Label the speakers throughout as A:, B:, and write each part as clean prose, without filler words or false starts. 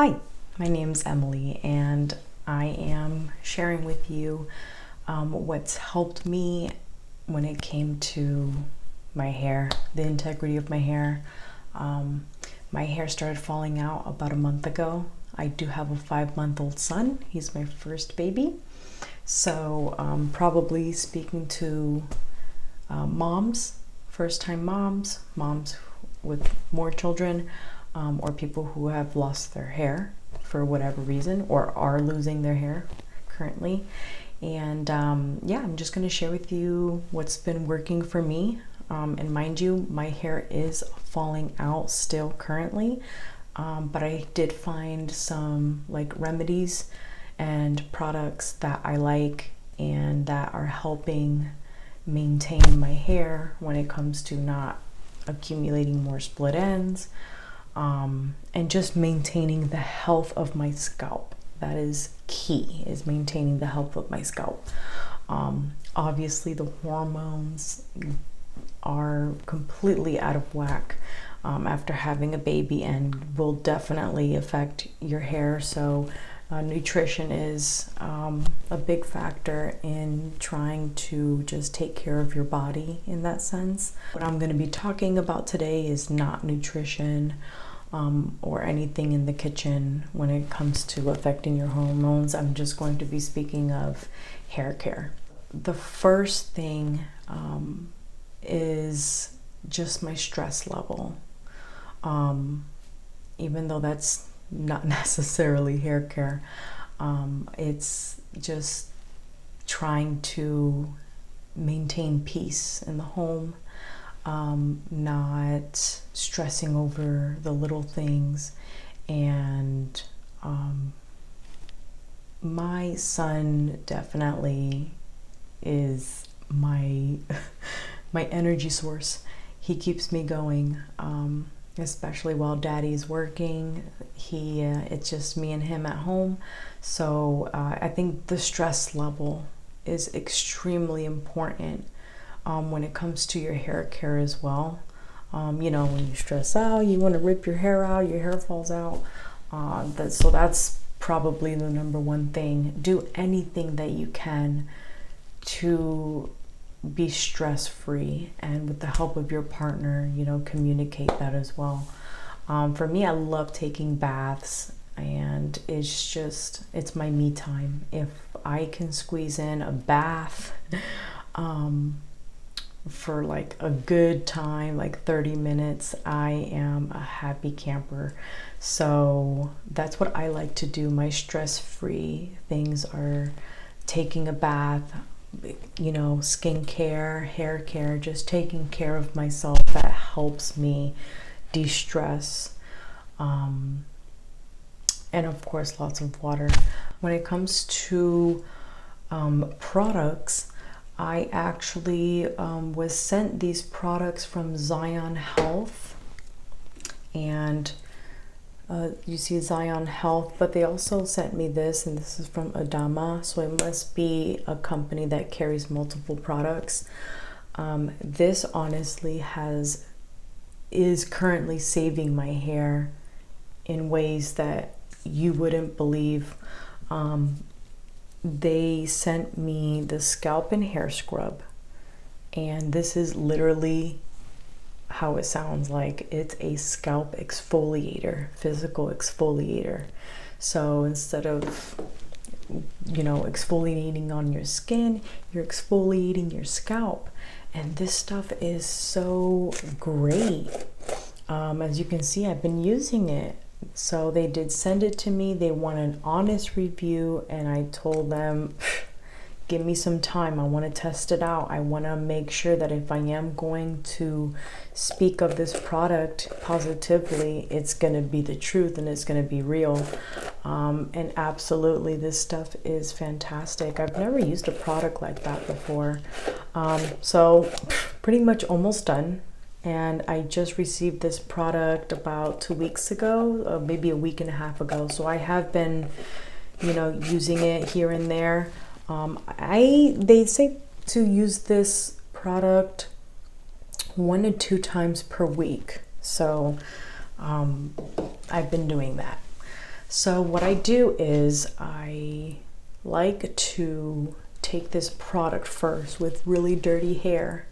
A: Hi, my name's Emily, and I am sharing with you what's helped me when it came to my hair, the integrity of my hair. My hair started falling out about a month ago. I do have a 5-month-old son. He's my first baby. So probably speaking to moms, first-time moms, moms with more children, or people who have lost their hair for whatever reason or are losing their hair currently. And yeah, I'm just going to share with you what's been working for me. And mind you, my hair is falling out still currently, but I did find some like remedies and products that I like and that are helping maintain my hair when it comes to not accumulating more split ends, and just maintaining the health of my scalp. That is key, is maintaining the health of my scalp. Obviously the hormones are completely out of whack after having a baby and will definitely affect your hair. So nutrition is a big factor in trying to just take care of your body in that sense. What I'm going to be talking about today is not nutrition or anything in the kitchen when it comes to affecting your hormones. I'm just going to be speaking of hair care. The first thing is just my stress level. Even though that's not necessarily hair care, it's just trying to maintain peace in the home, not stressing over the little things. And my son definitely is my my energy source. He keeps me going, especially while daddy's working. It's just me and him at home. So I think the stress level is extremely important when it comes to your hair care as well. You know, when you stress out, you want to rip your hair out, your hair falls out. So that's probably the number one thing. Do anything that you can to be stress-free, and with the help of your partner, you know, communicate that as well. For me, I love taking baths, and it's my me time. If I can squeeze in a bath for like a good time, like 30 minutes, I am a happy camper. So that's what I like to do. My stress-free things are taking a bath, you know, skincare, hair care, just taking care of myself. That helps me de-stress. And of course, lots of water. When it comes to products, I actually was sent these products from Zion Health, and you see Zion Health, but they also sent me this, and this is from Adama, so it must be a company that carries multiple products. This honestly is currently saving my hair in ways that you wouldn't believe. They sent me the scalp and hair scrub, and this is literally how it sounds like. It's a scalp exfoliator, physical exfoliator. So instead of, you know, exfoliating on your skin, you're exfoliating your scalp, and this stuff is so great. As you can see, I've been using it. So they did send it to me. They want an honest review, and I told them, give me some time. I want to test it out. I want to make sure that if I am going to speak of this product positively, it's going to be the truth and it's going to be real. And absolutely, this stuff is fantastic. I've never used a product like that before. So pretty much almost done. And I just received this product about 2 weeks ago, maybe a week and a half ago. So I have been, you know, using it here and there. They say to use this product 1 to 2 times per week. So I've been doing that. So what I do is I like to take this product first with really dirty hair,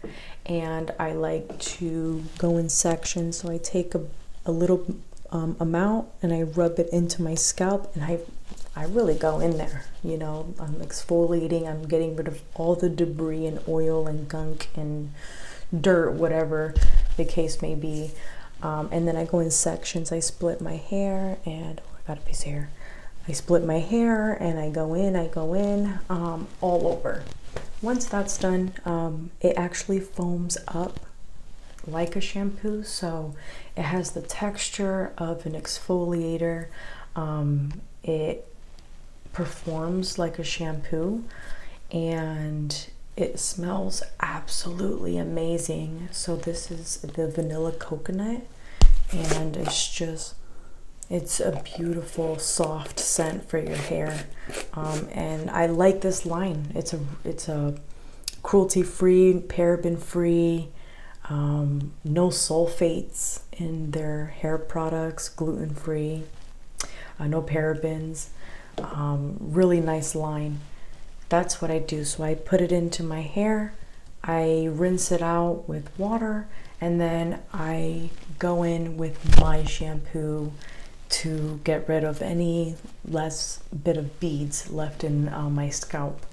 A: and I like to go in sections. So I take a little amount and I rub it into my scalp, and I really go in there, you know, I'm exfoliating, I'm getting rid of all the debris and oil and gunk and dirt, whatever the case may be. And then I go in sections. I split my hair, and oh, I got a piece of hair. I split my hair and I go in all over. Once that's done, it actually foams up like a shampoo, so it has the texture of an exfoliator. It performs like a shampoo, and it smells absolutely amazing. So this is the vanilla coconut, and it's a beautiful soft scent for your hair. And I like this line. It's a cruelty-free, paraben-free, no sulfates in their hair products, gluten-free, no parabens. Really nice line. That's what I do. So I put it into my hair, I rinse it out with water, and then I go in with my shampoo to get rid of any less bit of beads left in my scalp.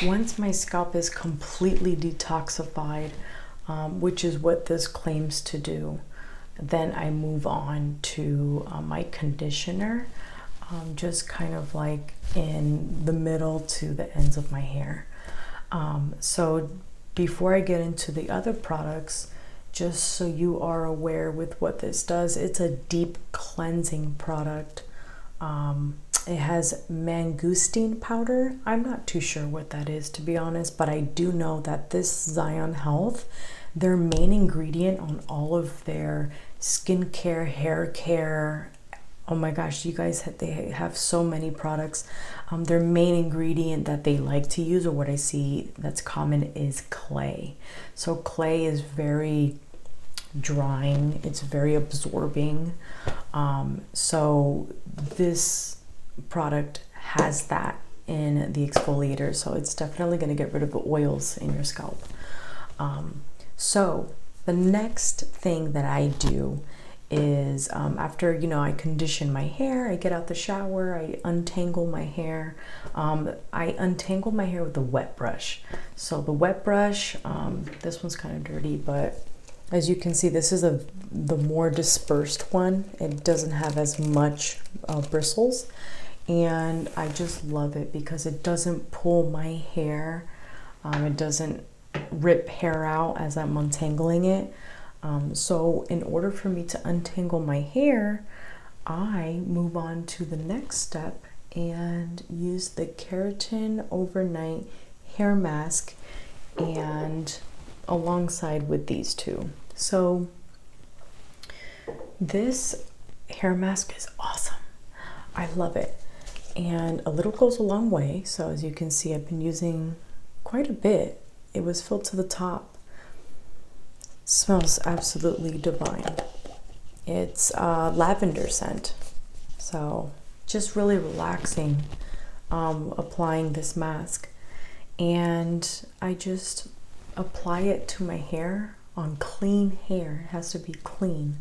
A: Once my scalp is completely detoxified, which is what this claims to do, then I move on to my conditioner, just kind of like in the middle to the ends of my hair. So before I get into the other products, just so you are aware with what this does, it's a deep cleansing product. It has mangosteen powder. I'm not too sure what that is, to be honest, but I do know that this Zion Health, their main ingredient on all of their skincare, hair care, oh my gosh, you guys, they have so many products. Their main ingredient that they like to use, or what I see that's common, is clay. So clay is very drying, it's very absorbing. So this product has that in the exfoliator, so it's definitely going to get rid of the oils in your scalp. So the next thing that I do is after, you know, I condition my hair, I get out the shower, I untangle my hair. I untangle my hair with a wet brush. So the wet brush, this one's kind of dirty, but as you can see, this is the more dispersed one. It doesn't have as much bristles, and I just love it because it doesn't pull my hair. It doesn't rip hair out as I'm untangling it. So in order for me to untangle my hair, I move on to the next step and use the Keratin overnight hair mask, and alongside with these two. So this hair mask is awesome. I love it. And a little goes a long way. So as you can see, I've been using quite a bit. It was filled to the top. Smells absolutely divine. It's lavender scent, so just really relaxing applying this mask. And I just apply it to my hair on clean hair. It has to be clean.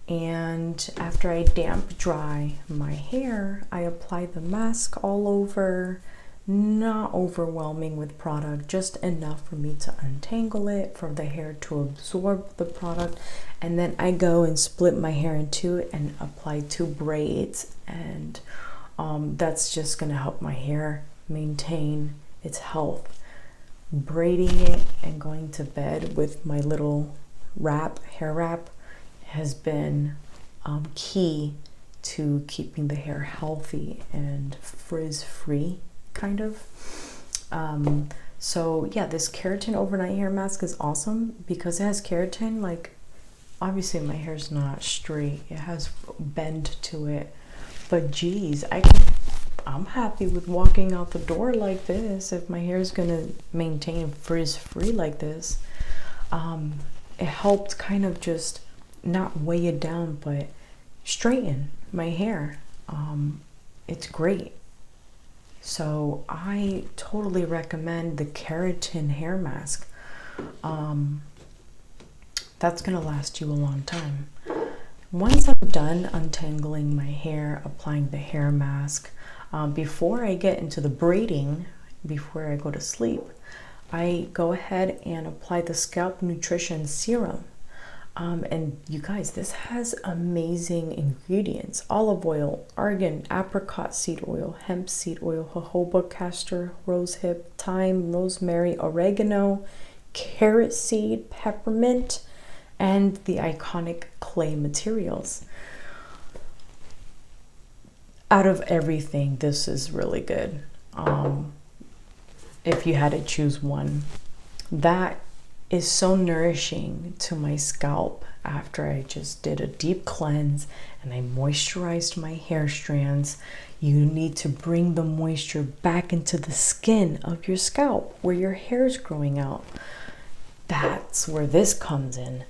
A: And after I damp dry my hair, I apply the mask all over. Not overwhelming with product, just enough for me to untangle it, for the hair to absorb the product, and then I go and split my hair in two and apply 2 braids, and that's just going to help my hair maintain its health. Braiding it and going to bed with my little hair wrap has been key to keeping the hair healthy and frizz free, kind of. So yeah, this Keratin overnight hair mask is awesome because it has keratin. Like, obviously my hair's not straight, it has bend to it, but geez, I'm happy with walking out the door like this. If my hair is gonna maintain frizz free like this, it helped kind of just not weigh it down, but straighten my hair. it's great. So I totally recommend the Keratin hair mask. That's gonna last you a long time. Once I'm done untangling my hair, applying the hair mask, before I get into the braiding, before I go to sleep, I go ahead and apply the Scalp Nutrition Serum. And you guys, this has amazing ingredients: olive oil, argan, apricot seed oil, hemp seed oil, jojoba, castor, rosehip, thyme, rosemary, oregano, carrot seed, peppermint, and the iconic clay materials. Out of everything, this is really good. If you had to choose one, that is so nourishing to my scalp after I just did a deep cleanse and I moisturized my hair strands. You need to bring the moisture back into the skin of your scalp where your hair is growing out. That's where this comes in.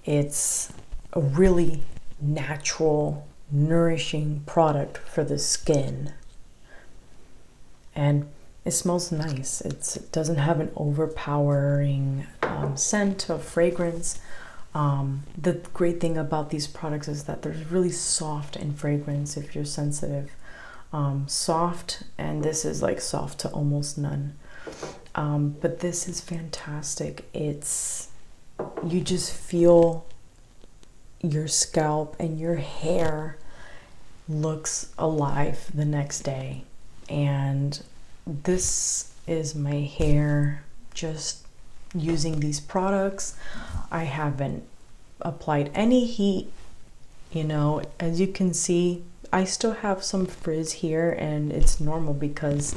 A: It's a really natural, nourishing product for the skin. And it smells nice. It doesn't have an overpowering scent or fragrance. The great thing about these products is that they're really soft in fragrance if you're sensitive. Soft, and this is like soft to almost none. But this is fantastic. You just feel your scalp and your hair looks alive the next day. And this is my hair just using these products. I haven't applied any heat. You know, as you can see, I still have some frizz here, and it's normal because,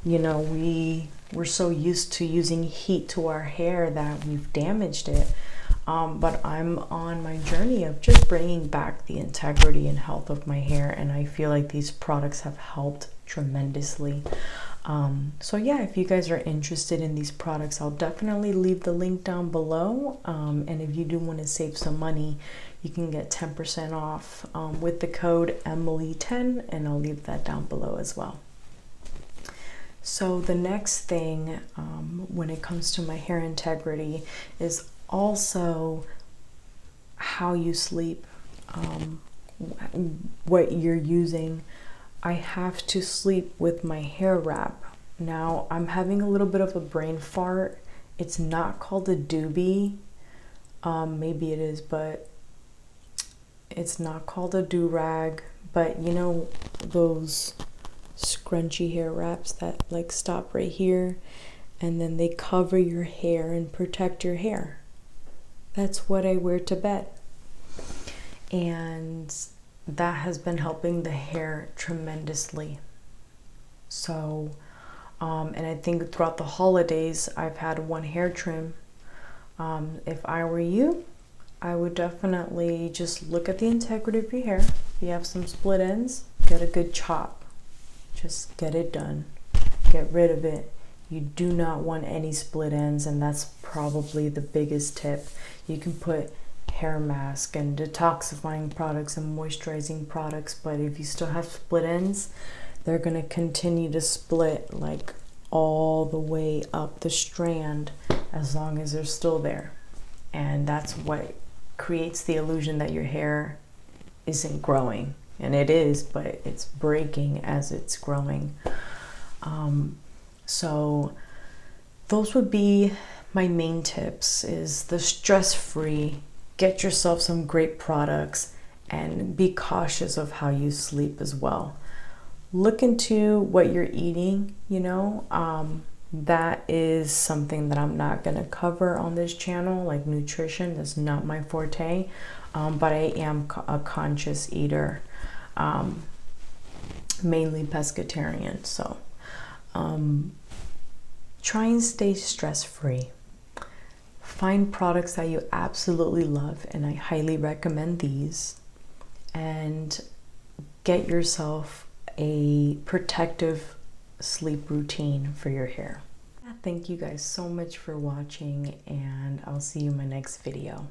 A: you know, we're so used to using heat to our hair that we've damaged it. But I'm on my journey of just bringing back the integrity and health of my hair, and I feel like these products have helped tremendously. So yeah, if you guys are interested in these products, I'll definitely leave the link down below. And if you do want to save some money, you can get 10% off with the code Emily10, and I'll leave that down below as well. So the next thing when it comes to my hair integrity is also how you sleep, what you're using. I have to sleep with my hair wrap. Now I'm having a little bit of a brain fart. It's not called a doobie. Maybe it is, but it's not called a do-rag. But you know those scrunchy hair wraps that like stop right here and then they cover your hair and protect your hair? That's what I wear to bed. And that has been helping the hair tremendously. So, and I think throughout the holidays, I've had one hair trim. If I were you, I would definitely just look at the integrity of your hair. If you have some split ends, get a good chop. Just get it done. Get rid of it. You do not want any split ends, and that's probably the biggest tip. You can put hair mask and detoxifying products and moisturizing products, but if you still have split ends, they're going to continue to split like all the way up the strand as long as they're still there. And that's what creates the illusion that your hair isn't growing. And it is, but it's breaking as it's growing. So those would be my main tips: is the stress-free, get yourself some great products, and be cautious of how you sleep as well. Look into what you're eating, you know. That is something that I'm not going to cover on this channel, like nutrition. That's not my forte, but I am a conscious eater, mainly pescatarian. So try and stay stress-free. Find products that you absolutely love, and I highly recommend these, and get yourself a protective sleep routine for your hair. Thank you guys so much for watching, and I'll see you in my next video.